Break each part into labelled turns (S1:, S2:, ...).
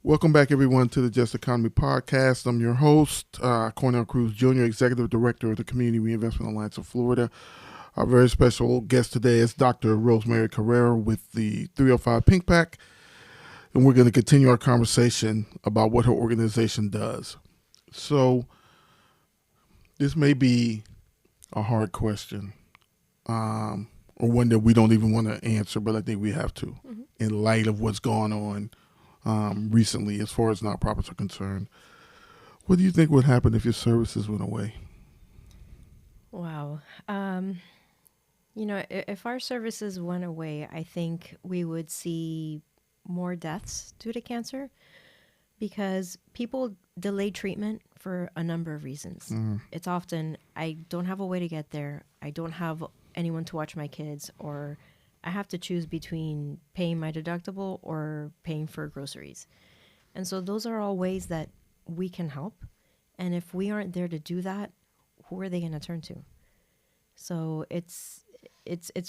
S1: Welcome back, everyone, to the Just Economy Podcast. I'm your host, Cornell Cruz Jr., Executive Director of the Community Reinvestment Alliance of Florida. Our very special guest today is Dr. Rosemary Carrera with the 305 Pink Pack, and we're going to continue our conversation about what her organization does. So, this may be a hard question, or one that we don't even want to answer, but I think we have to, in light of what's gone on recently as far as nonprofits are concerned. What do you think would happen if your services went away?
S2: Wow. If our services went away, I think we would see more deaths due to cancer because people delay treatment for a number of reasons. It's often, I don't have a way to get there. I don't have anyone to watch my kids, or I have to choose between paying my deductible or paying for groceries. And so those are all ways that we can help. And if we aren't there to do that, who are they going to turn to? So it's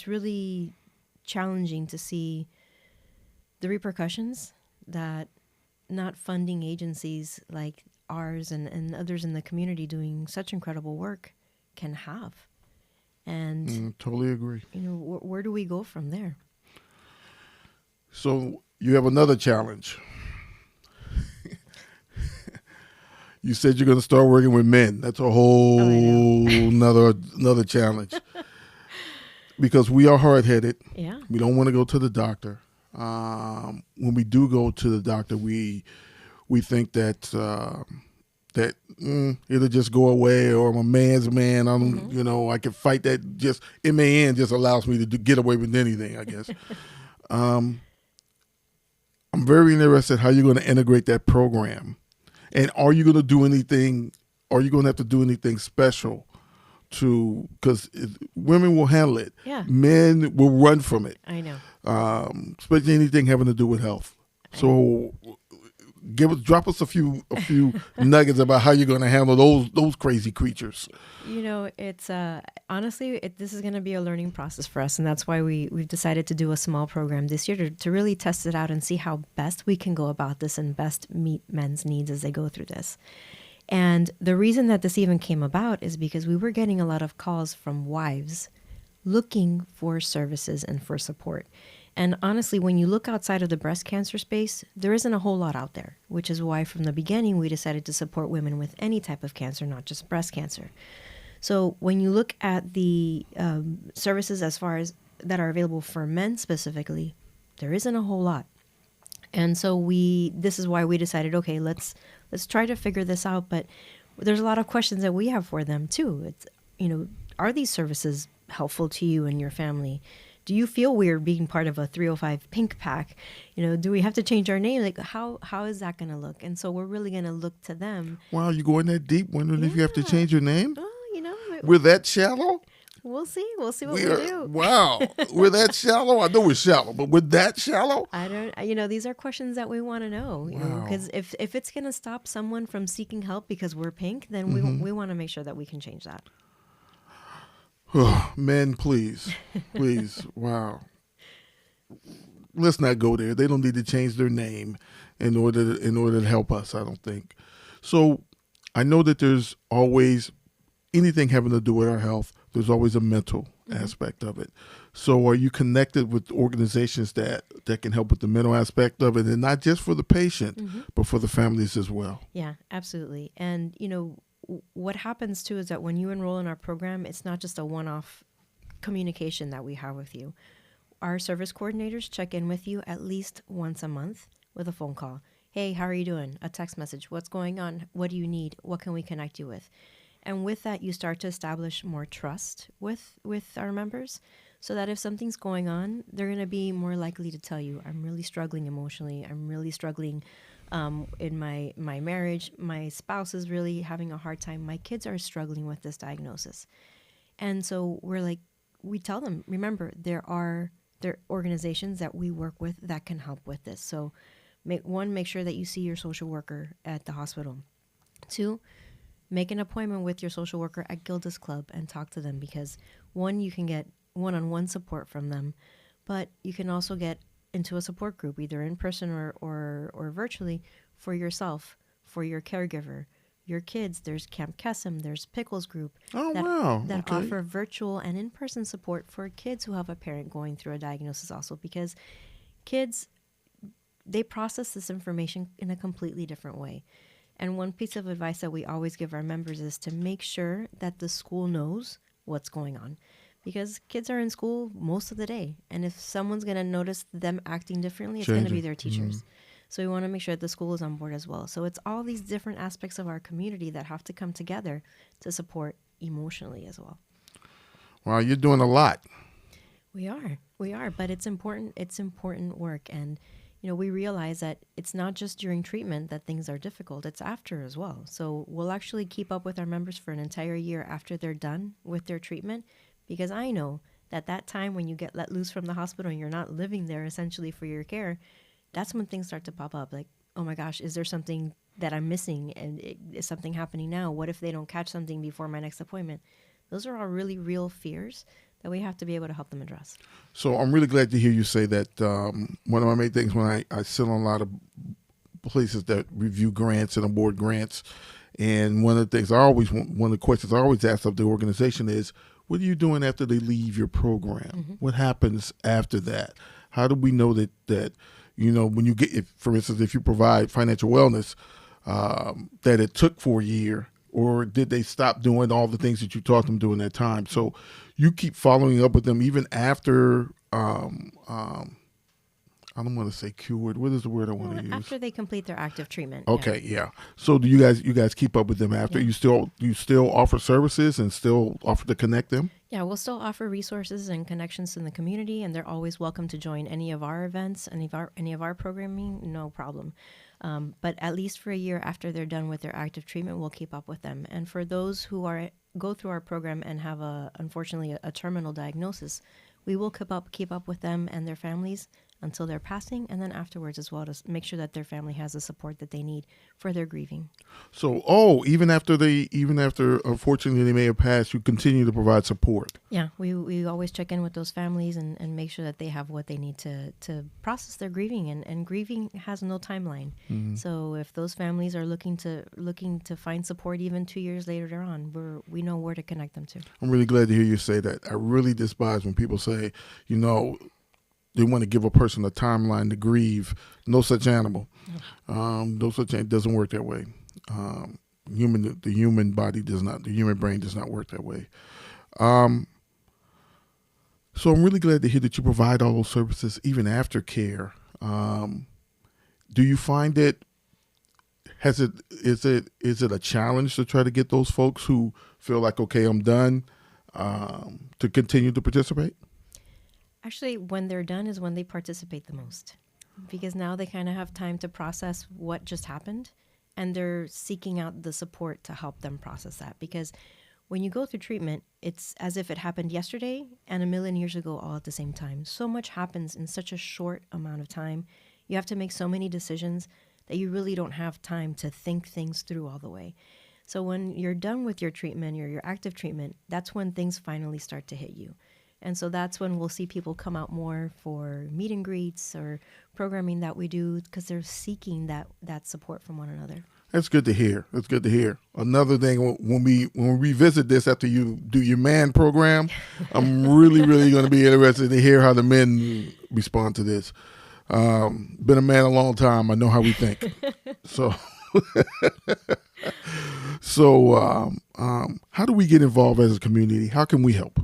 S2: really challenging to see the repercussions that not funding agencies like ours and others in the community doing such incredible work can have. And
S1: Totally agree.
S2: Where do we go from there?
S1: So you have another challenge. You said you're going to start working with men. That's a whole another challenge. Because we are hard-headed.
S2: Yeah.
S1: We don't want to go to the doctor. When we do go to the doctor, we think that it'll just go away, or I'm a man's man. I can fight that. Just MAN just allows me to get away with anything, I guess. I'm very interested how you're going to integrate that program, and are you going to do anything? Are you going to have to do anything special because women will handle it.
S2: Yeah.
S1: Men will run from it.
S2: I know.
S1: Especially anything having to do with health. So drop us a few nuggets about how you're going to handle those crazy creatures.
S2: It's honestly, this is going to be a learning process for us, and that's why we've decided to do a small program this year to really test it out and see how best we can go about this and best meet men's needs as they go through this. And the reason that this even came about is because we were getting a lot of calls from wives looking for services and for support. And honestly, when you look outside of the breast cancer space, there isn't a whole lot out there, which is why from the beginning we decided to support women with any type of cancer, not just breast cancer. So when you look at the services as far as that are available for men specifically, there isn't a whole lot. And so this is why we decided, okay, let's try to figure this out. But there's a lot of questions that we have for them too. It's, are these services helpful to you and your family? Do you feel weird being part of a 305 Pink Pack? Do we have to change our name? Like, how is that going to look? And so we're really going to look to them.
S1: Wow, you going that deep, wondering if you have to change your name?
S2: Oh,
S1: We're that shallow?
S2: We'll see. We'll see what we do.
S1: Wow, we're that shallow? I know we're shallow, but we're that shallow?
S2: I don't, these are questions that we want to know, because if it's going to stop someone from seeking help because we're pink, then we want to make sure that we can change that.
S1: Men, please. Wow. Let's not go there. They don't need to change their name in order to help us, I don't think. So I know that there's always anything having to do with our health. There's always a mental aspect of it. So are you connected with organizations that can help with the mental aspect of it, and not just for the patient, but for the families as well?
S2: Yeah, absolutely. And, what happens too is that when you enroll in our program, it's not just a one-off communication that we have with you. Our service coordinators check in with you at least once a month with a phone call. Hey, how are you doing? A text message. What's going on? What do you need? What can we connect you with? And with that, you start to establish more trust with our members, so that if something's going on, they're going to be more likely to tell you, I'm really struggling emotionally. I'm really struggling in my marriage. My spouse is really having a hard time. My kids are struggling with this diagnosis. And so we tell them, remember, there are organizations that we work with that can help with this. So make sure that you see your social worker at the hospital. 2, make an appointment with your social worker at Gilda's Club and talk to them, because 1, you can get one-on-one support from them, but you can also get into a support group, either in person or virtually, for yourself, for your caregiver, your kids. There's Camp Kesem, there's Pickles Group
S1: Oh,
S2: that,
S1: wow.
S2: that
S1: Okay.
S2: offer virtual and in-person support for kids who have a parent going through a diagnosis also, because kids, they process this information in a completely different way. And one piece of advice that we always give our members is to make sure that the school knows what's going on, because kids are in school most of the day. And if someone's going to notice them acting differently, it's going to be
S1: Changing.
S2: their teachers. So we want to make sure that the school is on board as well. So it's all these different aspects of our community that have to come together to support emotionally as well.
S1: Wow, you're doing a lot.
S2: We are, but it's important. It's important work. And, we realize that it's not just during treatment that things are difficult. It's after as well. So we'll actually keep up with our members for an entire year after they're done with their treatment, because I know that time when you get let loose from the hospital and you're not living there essentially for your care, that's when things start to pop up. Like, oh my gosh, is there something that I'm missing? And is something happening now? What if they don't catch something before my next appointment? Those are all really real fears that we have to be able to help them address.
S1: So I'm really glad to hear you say that. One of my main things when I sit on a lot of places that review grants and award grants, and one of the things one of the questions I always ask of the organization is, what are you doing after they leave your program?
S2: Mm-hmm.
S1: What happens after that? How do we know that when you get, for instance, if you provide financial wellness, that it took for a year, or did they stop doing all the things that you taught them during that time? So you keep following up with them even after, I don't want to say cured. What is the word I want to use?
S2: After they complete their active treatment.
S1: Okay, yeah. So do you guys keep up with them after?
S2: Yeah.
S1: You still offer services and still offer to connect them?
S2: Yeah, we'll still offer resources and connections in the community, and they're always welcome to join any of our events, any of our programming, no problem. But at least for a year after they're done with their active treatment, we'll keep up with them. And for those who go through our program and have unfortunately a terminal diagnosis, we will keep up with them and their families until they're passing, and then afterwards as well, to make sure that their family has the support that they need for their grieving.
S1: So, even after unfortunately they may have passed, you continue to provide support.
S2: Yeah, we always check in with those families and make sure that they have what they need to process their grieving, and grieving has no timeline. Mm-hmm. So if those families are looking to find support even 2 years later on, we know where to connect them to.
S1: I'm really glad to hear you say that. I really despise when people say, they want to give a person a timeline to grieve. No such animal. No such animal. It doesn't work that way. The human body does not. The human brain does not work that way. So I'm really glad to hear that you provide all those services even after care. Do you find it? Is it a challenge to try to get those folks who feel like, okay, I'm done, to continue to participate?
S2: Actually, when they're done is when they participate the most, because now they kind of have time to process what just happened, and they're seeking out the support to help them process that. Because when you go through treatment, it's as if it happened yesterday and a million years ago all at the same time. So much happens in such a short amount of time. You have to make so many decisions that you really don't have time to think things through all the way. So when you're done with your treatment or your active treatment, that's when things finally start to hit you. And so that's when we'll see people come out more for meet and greets or programming that we do, because they're seeking that support from one another.
S1: That's good to hear. That's good to hear. Another thing, when we revisit this after you do your man program, I'm really, really going to be interested to hear how the men respond to this. Been a man a long time. I know how we think. So, how do we get involved as a community? How can we help?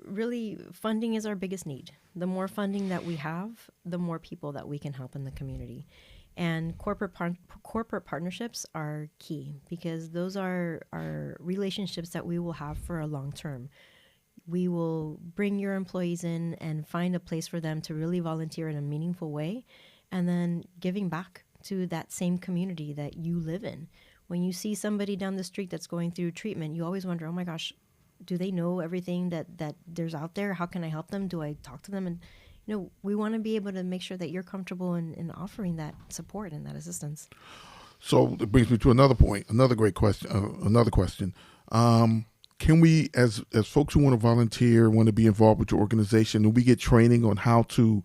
S2: Really, funding is our biggest need. The more funding that we have, the more people that we can help in the community. And corporate partnerships are key, because those are relationships that we will have for a long term. We will bring your employees in and find a place for them to really volunteer in a meaningful way, and then giving back to that same community that you live in. When you see somebody down the street that's going through treatment, you always wonder, oh my gosh, do they know everything that there's out there? How can I help them? Do I talk to them? And, we want to be able to make sure that you're comfortable in offering that support and that assistance.
S1: So it brings me to another point, another great question, can we, as folks who want to volunteer, want to be involved with your organization, do we get training on how to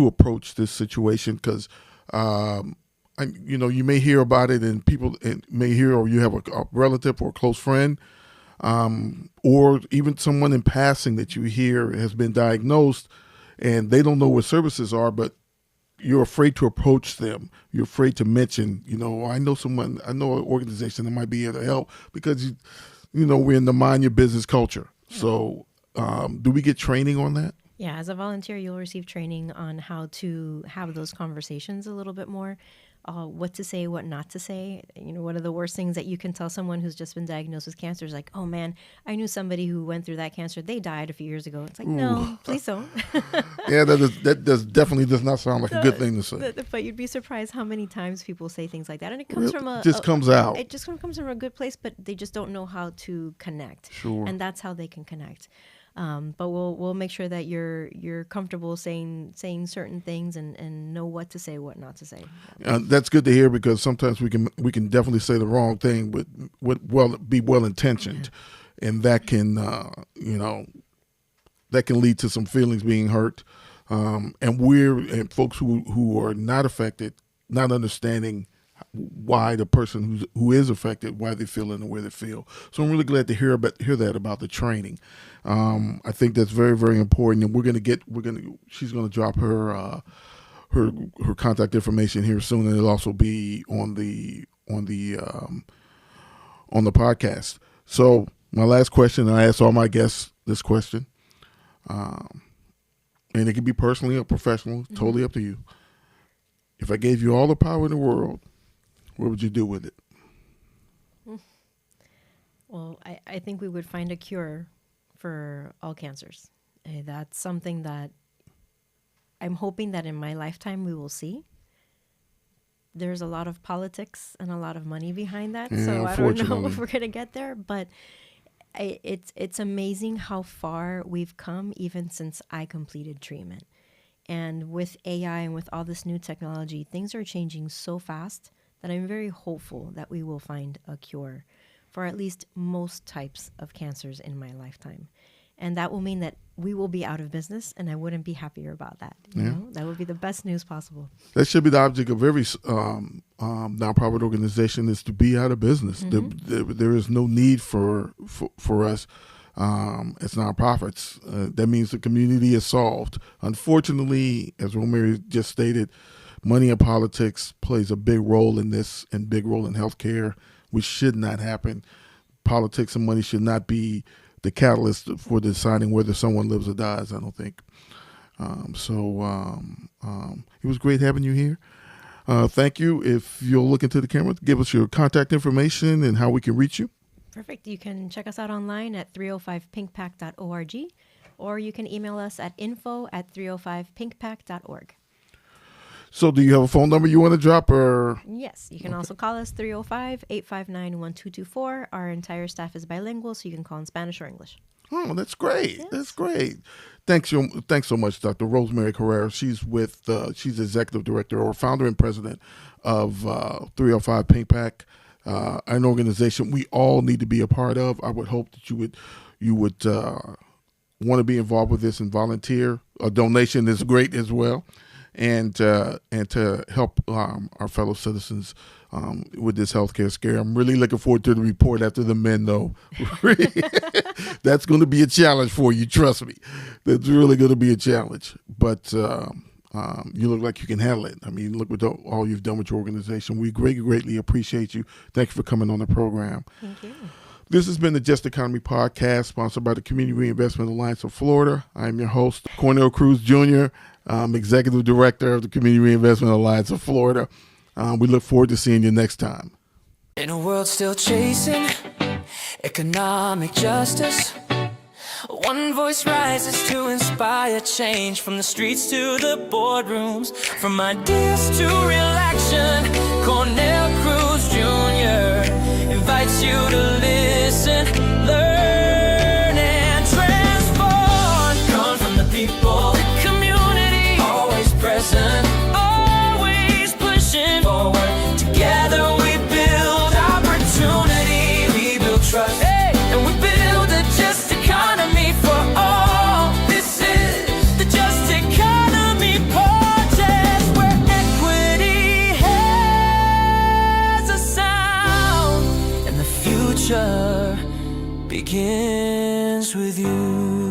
S1: approach this situation? Because You may hear about it, and people may hear, or you have a relative or a close friend, or even someone in passing that you hear has been diagnosed, and they don't know what services are, but you're afraid to approach them. You're afraid to mention, I know an organization that might be here to help, because, we're in the mind your business culture. So do we get training on that?
S2: Yeah, as a volunteer, you'll receive training on how to have those conversations a little bit more. What to say, what not to say. One of the worst things that you can tell someone who's just been diagnosed with cancer is like, oh man, I knew somebody who went through that cancer. They died a few years ago. It's like, no, please don't.
S1: Yeah, that definitely does not sound like a good thing to say.
S2: But you'd be surprised how many times people say things like that. And it comes from
S1: It just comes out.
S2: It just comes from a good place, but they just don't know how to connect.
S1: Sure.
S2: And that's how they can connect. But we'll make sure that you're comfortable saying certain things and know what to say, what not to say.
S1: That's good to hear, because sometimes we can definitely say the wrong thing, but be well intentioned, and that can that can lead to some feelings being hurt, and folks who are not affected not understanding why the person who is affected, why they feel in the way they feel. So I'm really glad to hear that about the training. I think that's very, very important, and she's gonna drop her contact information here soon, and it'll also be on the podcast. So my last question, I ask all my guests this question, and it can be personally or professional, totally up to you. If I gave you all the power in the world, what would you do with it?
S2: Well, I think we would find a cure for all cancers. That's something that I'm hoping that in my lifetime we will see. There's a lot of politics and a lot of money behind that, so I don't know if we're going to get there, but it's amazing how far we've come even since I completed treatment. And with AI and with all this new technology, things are changing so fast that I'm very hopeful that we will find a cure for at least most types of cancers in my lifetime. And that will mean that we will be out of business, and I wouldn't be happier about that. You know? That would be the best news possible.
S1: That should be the object of every nonprofit organization, is to be out of business. Mm-hmm. There is no need for us as nonprofits. That means the community is solved. Unfortunately, as Rosemary just stated, money and politics plays a big role in this, and big role in healthcare, which should not happen. Politics and money should not be the catalyst for deciding whether someone lives or dies, I don't think. It was great having you here. Thank you. If you'll look into the camera, give us your contact information and how we can reach you.
S2: Perfect. You can check us out online at 305pinkpack.org, or you can email us at info@305pinkpack.org.
S1: So do you have a phone number you want to drop? Or
S2: Yes, you can also call us 305-859-1224. Our entire staff is bilingual, so you can call in Spanish or English.
S1: Oh, that's great.
S2: Yes.
S1: That's great. Thanks so much, Dr. Rosemary Carrera. She's she's executive director or founder and president of 305 Pink Pack, an organization we all need to be a part of. I would hope that you would want to be involved with this and volunteer. A donation is great as well. And to help our fellow citizens with this healthcare scare. I'm really looking forward to the report after the men, though. That's going to be a challenge for you, trust me. That's really going to be a challenge. But you look like you can handle it. I mean, look what all you've done with your organization. We greatly appreciate you. Thank you for coming on the program.
S2: Thank you.
S1: This has been the Just Economy podcast, sponsored by the Community Reinvestment Alliance of Florida. I'm your host, Cornell Cruz Jr., Executive Director of the Community Reinvestment Alliance of Florida. We look forward to seeing you next time.
S3: In a world still chasing economic justice, one voice rises to inspire change, from the streets to the boardrooms, from ideas to real action. Cornell Cruz Jr. invites you to listen, learn, and transform. Come from the people, the community, always present, always pushing forward. Together we build opportunity, we build trust, and we build a just economy for all. This is the Just Economy Podcast, where equity begins with you.